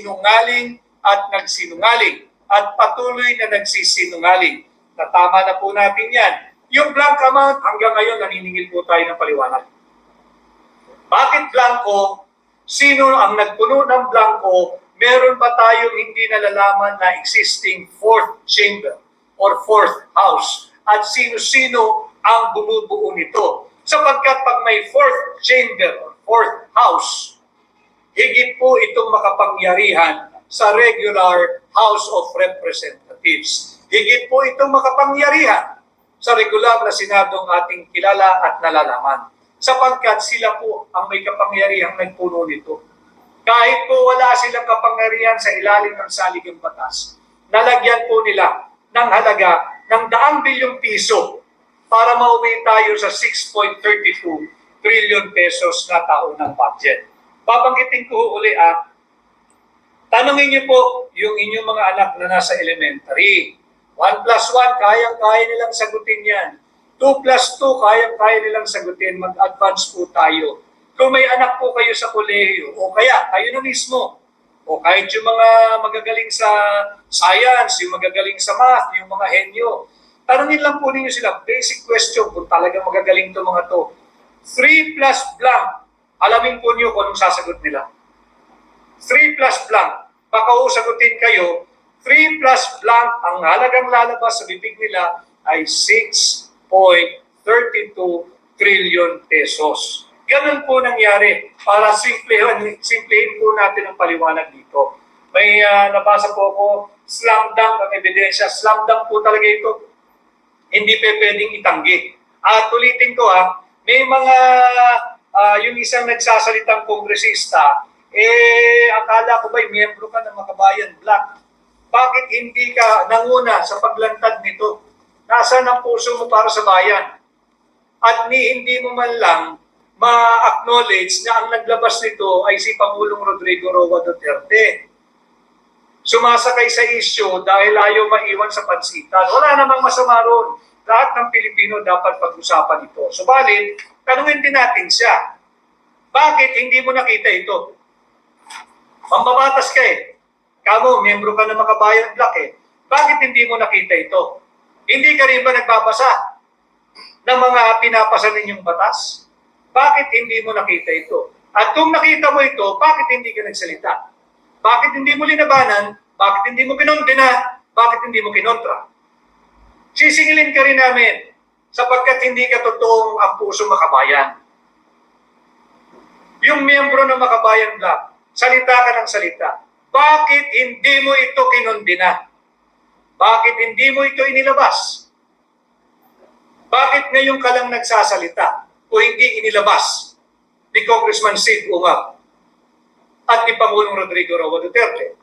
nagsinungaling at patuloy na nagsisinungaling. Natama na po natin yan. Yung blank amount, hanggang ngayon naniningil po tayo ng paliwanag. Bakit blanco? Sino ang nagpuno ng blanco? Meron ba tayong hindi nalalaman na existing fourth chamber or fourth house? At sino-sino ang bumubuo nito? Sapagkat pag may fourth chamber or fourth house, higit po itong makapangyarihan sa regular House of Representatives. Higit po itong makapangyarihan sa regular na Senadong ating kilala at nalalaman. Sapagkat sila po ang may kapangyarihang nagpuno nito. Kahit po wala silang kapangyarihan sa ilalim ng saligang batas, nalagyan po nila ng halaga ng 100 bilyong piso para mauwi tayo sa 6.32 trillion pesos na taunang budget. Babanggitin ko uli tanungin niyo po yung inyong mga anak na nasa elementary. 1 plus 1, kayang-kaya nilang sagutin yan. 2 plus 2, kayang-kaya nilang sagutin. Mag-advance po tayo. Kung may anak po kayo sa kolehiyo, o kaya kayo na mismo, o kahit yung mga magagaling sa science, yung magagaling sa math, yung mga henyo, tanungin lang po ninyo sila, basic question, kung talagang magagaling itong mga to. 3 plus blank, alamin po niyo kung anong sasagot nila. 3 plus blank, baka sagutin kayo, 3 plus blank, ang halagang lalabas sa bibig nila ay 6.32 trillion pesos. Ganun po nangyari para simplihin po natin ang paliwanag dito. May nabasa po ako, slam dunk ang ebidensya. Slam dunk po talaga ito. Hindi pwedeng itanggi. At ulitin ko may mga, yung isang nagsasalitang kongresista, akala ko ba'y miyembro ka ng Makabayan Black? Bakit hindi ka nanguna sa paglantad nito? Nasaan ang puso mo para sa bayan? At hindi mo man lang ma-acknowledge na ang naglabas nito ay si Pangulong Rodrigo Roa Duterte. Sumasakay sa issue dahil ayaw maiwan sa pansitan. Wala namang masama ron. Lahat ng Pilipino dapat pag-usapan ito. Subalit, tanungin din natin siya. Bakit hindi mo nakita ito? Mambabatas ka Kamo, miyembro ka ng Makabayan Black Bakit hindi mo nakita ito? Hindi ka rin ba nagbabasa ng mga pinapasa ninyong batas? Bakit hindi mo nakita ito? At kung nakita mo ito, bakit hindi ka nagsalita? Bakit hindi mo linabanan? Bakit hindi mo kinondena? Bakit hindi mo kinontra? Sisingilin ka rin namin sapagkat hindi ka totoong ang puso makabayan. Yung miyembro ng Makabayan Black, salita ka ng salita. Bakit hindi mo ito kinondena? Bakit hindi mo ito inilabas? Bakit ngayon ka lang nagsasalita o hindi inilabas ni Congressman Sid Umar at ni Pangulong Rodrigo Roa Duterte?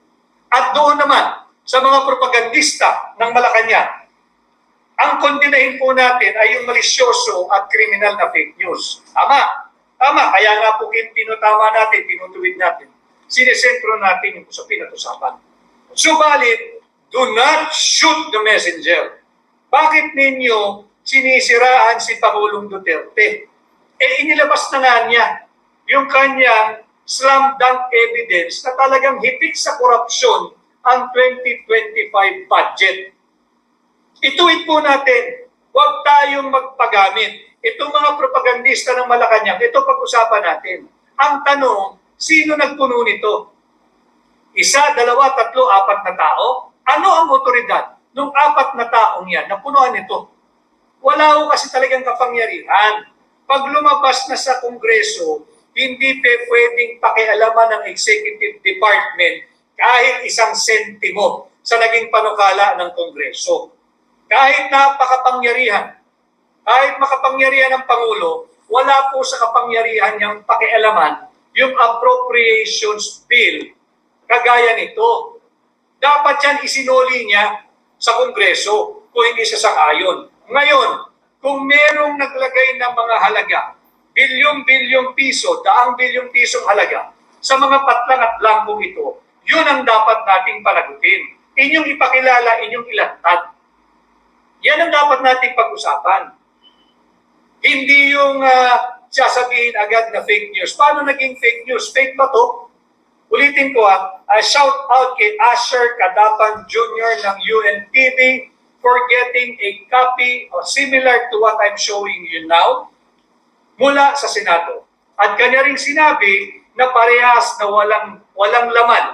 At doon naman sa mga propagandista ng Malacanang, ang kondinahin po natin ay yung malisyoso at kriminal na fake news. Tama. Kaya nga po tinutama natin, tinutuwid natin. Sinesentro natin yung usapin at usapan. Subalit, do not shoot the messenger. Bakit ninyo sinisiraan si Pangulong Duterte? Inilabas na nga niya yung kanyang slam dunk evidence na talagang hipit sa korupsyon ang 2025 budget. Ituwid po natin, huwag tayong magpagamit. Itong mga propagandista ng Malacanang, ito pag-usapan natin. Ang tanong, sino nagpuno nito? 1, 2, 3, 4 na tao? Ano ang otoridad ng 4 na taong yan na punuan nito? Wala ko kasi talagang kapangyarihan. Pag lumabas na sa Kongreso, hindi pwedeng pakialaman ng Executive Department kahit 1 sentimo sa naging panukala ng Kongreso. Kahit napakapangyarihan, kahit makapangyarihan ng Pangulo, wala po sa kapangyarihan niyang pakialaman yung appropriations bill kagaya nito. Dapat yan isinuli niya sa Kongreso kung hindi siya sang-ayon. Ngayon, kung merong naglagay ng mga halaga, bilyong-bilyong piso, 100 bilyong pisong halaga, sa mga patlang at blankong ito, yun ang dapat nating panagutin. Inyong ipakilala, inyong ilantad. Yan ang dapat nating pag-usapan. Hindi yung sasabihin agad na fake news. Paano naging fake news? Fake ba to? Ulitin ko shout out kay Asher Cadapan Jr. ng UNTV for getting a copy or similar to what I'm showing you now mula sa Senado. At kanya ring sinabi na parehas na walang laman,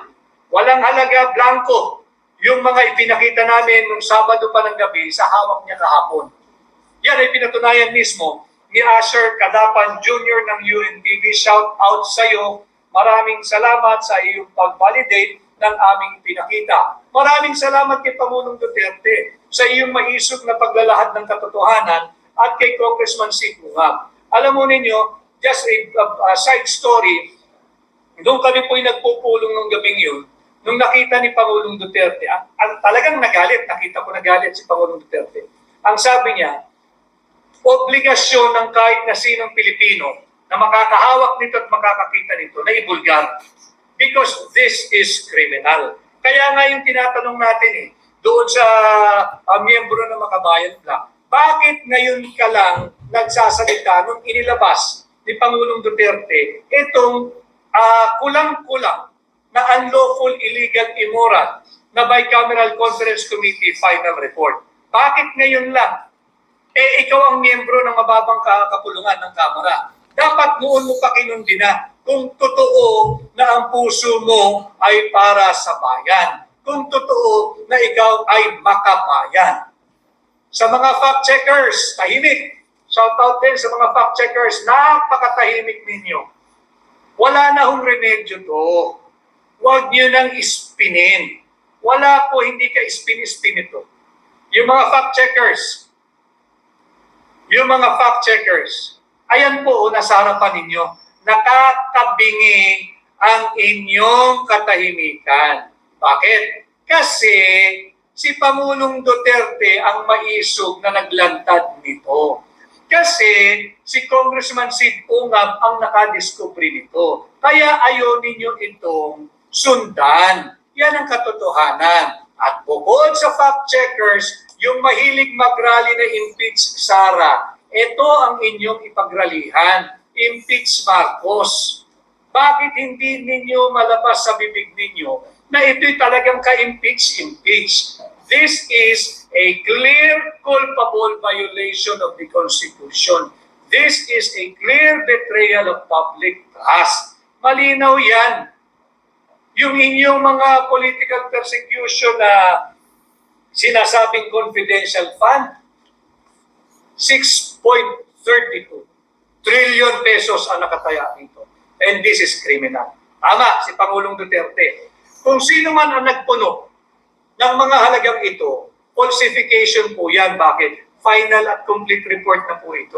walang halaga, blanco, yung mga ipinakita namin nung Sabado pa ng gabi sa hawak niya kahapon. Yan ay pinatunayan mismo ni Asher Cadapan Jr. ng UNTV. Shout out sa iyo. Maraming salamat sa iyong pag-validate ng aming pinakita. Maraming salamat kay Pangulong Duterte sa iyong maisog na paglalahad ng katotohanan at kay Congressman Sikungab. Alam mo ninyo, just a side story, nung kami po'y nagpupulong ng gabing yun, nung nakita ni Pangulong Duterte, talagang nagalit, nakita ko nagalit si Pangulong Duterte. Ang sabi niya, obligasyon ng kahit na sinong Pilipino na makakahawak nito at makakakita nito na ibulgar. Because this is criminal. Kaya nga yung tinatanong natin doon sa miyembro ng Makabayan Black, bakit ngayon ka lang nagsasalita nung inilabas ni Pangulong Duterte itong kulang-kulang na unlawful, illegal, immoral na Bicameral Conference Committee final report? Bakit ngayon lang? Ikaw ang miyembro ng mababang kapulungan ng Kamara. Dapat noon mo pa kinundina kung totoo na ang puso mo ay para sa bayan. Kung totoo na ikaw ay makabayan. Sa mga fact-checkers, tahimik. Shout out din sa mga fact-checkers, napakatahimik ninyo. Wala na hong remedyo to. Huwag nyo nang ispinin. Wala po, hindi ka ispin-ispin ito. Yung mga fact-checkers, ayan po, nasa harapan ninyo, nakakabingi ang inyong katahimikan. Bakit? Kasi si Pangulong Duterte ang maisog na naglantad nito. Kasi si Congressman Sid Ungab ang nakadiscovery nito. Kaya ayaw ninyo itong sundan. Yan ang katotohanan. At bukod sa fact-checkers, yung mahilig mag-rally na impeach Sara, ito ang inyong ipagralihan. Impeach Marcos. Bakit hindi ninyo malabas sa bibig ninyo na ito'y talagang ka-impeach? This is a clear culpable violation of the Constitution. This is a clear betrayal of public trust. Malinaw yan. Yung inyong mga political persecution na sinasabing confidential fund, 6.32 trillion pesos ang nakataya dito. And this is criminal. Tama, si Pangulong Duterte. Kung sino man ang nagpuno ng mga halagang ito, falsification po yan. Bakit? Final at complete report na po ito.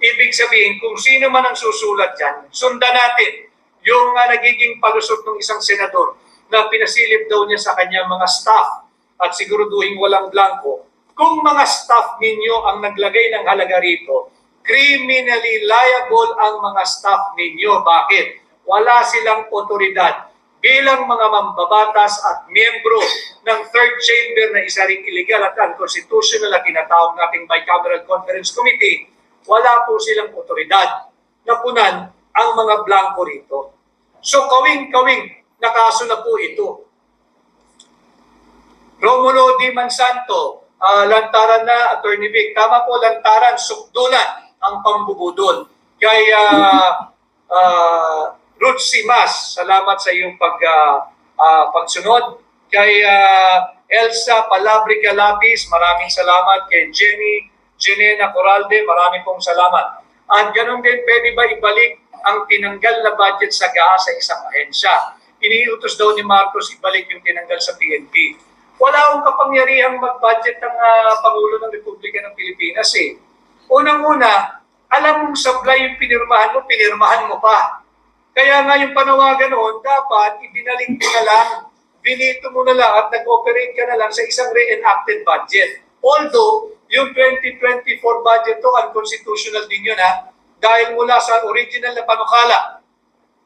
Ibig sabihin, kung sino man ang susulat dyan, sundan natin yung nagiging palusot ng isang senador na pinasilip daw niya sa kanyang mga staff at siguraduhin walang blanco. Kung mga staff ninyo ang naglagay ng halaga rito, criminally liable ang mga staff ninyo. Bakit? Wala silang otoridad bilang mga mambabatas at miyembro ng third chamber na isa ring illegal at unconstitutional na tinatawag nating Bicameral Conference Committee. Wala po silang otoridad na punan ang mga blanco rito. So kawing-kawing na kaso na po ito. Romulo Di Mansanto, lantaran na, Attorney Vic. Tama po, lantaran, sukdulan ang pambubudol. Kay Ruth Simas, salamat sa iyong pagsunod. Kay Elsa Palabrica Lapis, maraming salamat. Kay Jenena Coralde, maraming pong salamat. At ganun din, pwede ba ibalik ang tinanggal na budget sa GAA sa isang ahensya? Iniutos daw ni Marcos ibalik yung tinanggal sa PNP. Wala akong kapangyarihang mag-budget ng Pangulo ng Republika ng Pilipinas Unang-una, alam mong sablay yung pinirmahan mo pa. Kaya nga yung panawagan noon, dapat ibinalik mo na lang, binito mo na lang at nag-operate ka na lang sa isang re-enacted budget. Although, yung 2024 budget to, unconstitutional din yun dahil mula sa original na panukala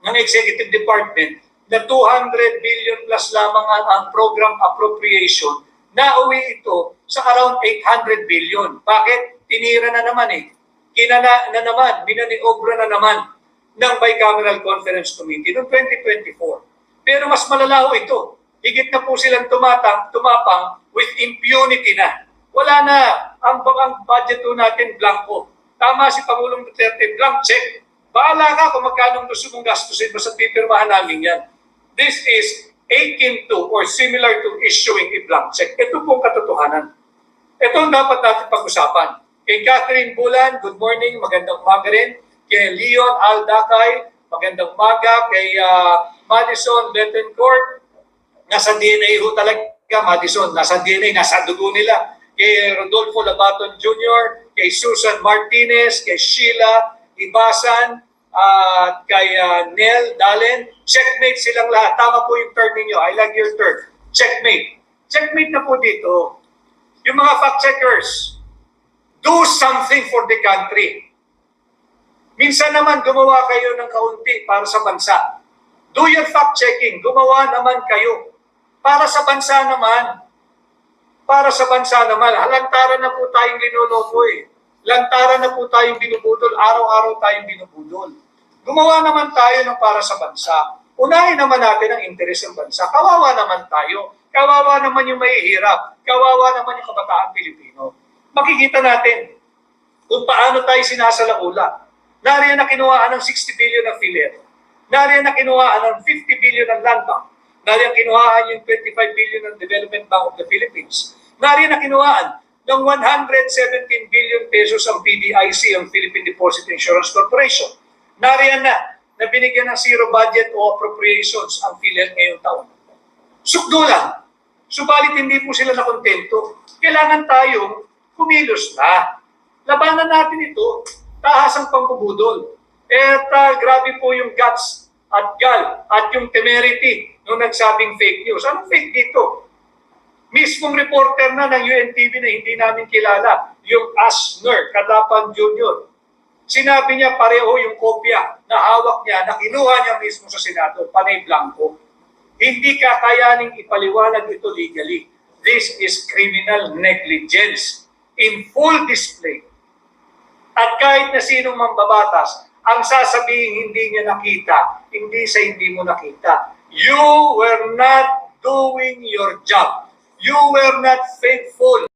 ng Executive Department na 200 billion plus lamang ang program appropriation, nauwi ito sa around 800 billion. Bakit? Tinira na naman Kinana na naman, binaniobra na naman ng Bicameral Conference Committee noong 2024. Pero mas malala ho ito. Higit na po silang tumapang with impunity na. Wala na. Ang budget po natin, blanco. Tama si Pangulong Duterte, blank check. Bahala ka kung magkano gusto mong gastusin, basta pipirmahan namin yan. This is akin to or similar to issuing a blank check. Ito pong katotohanan. Ito ang dapat natin pag-usapan. Kay Catherine Bulan, good morning, magandang umaga rin. Kay Leon Aldacay, magandang umaga. Kay Madison Betancourt, nasa DNA ho talaga, Madison, nasa DNA, nasa dugo nila. Kay Rodolfo Labaton Jr., kay Susan Martinez, kay Sheila Ibasan, kay Nel Dalen. Checkmate silang lahat. Tama po yung term ninyo. I like your term. Checkmate. Checkmate na po dito. Yung mga fact-checkers, do something for the country. Minsan naman gumawa kayo ng kaunti para sa bansa. Do your fact-checking. Gumawa naman kayo. Para sa bansa naman. Para sa bansa naman. Lantaran na po tayong linuloko eh. Lantaran na po tayong binubudol. Araw-araw tayong binubudol. Gumawa naman tayo ng para sa bansa. Unahin naman natin ang interes ng bansa. Kawawa naman tayo. Kawawa naman yung mahihirap. Kawawa naman yung kabataan Pilipino. Makikita natin kung paano tayo sinasalaula. Nariyan na kinuhaan ng 60 billion ng PhilHealth. Nariyan na kinuhaan ng 50 billion ng Land Bank. Nariyan kinuhaan yung 25 billion ng Development Bank of the Philippines. Nariyan na kinuhaan ng 117 billion pesos ang PDIC, ang Philippine Deposit Insurance Corporation. Nariyan na binigyan ng zero budget o appropriations ang PhilHealth ngayong taon. Sukdo lang. Subalit hindi po sila nakontento. Kailangan tayong kumilos na. Labanan natin ito, tahasang pambubudol. Grabe po yung guts at gal at yung temerity nung nagsabing fake news. Anong fake dito? Mismong reporter na ng UNTV na hindi namin kilala, yung Asner Kadapan Jr. Sinabi niya pareho yung kopya na hawak niya na kinuha niya mismo sa Senado, panay blanco. Hindi kakayaning ipaliwanag ito legally. This is criminal negligence in full display. At kahit na sinong mambabatas, ang sasabihin hindi niya nakita, hindi mo nakita. You were not doing your job. You were not faithful.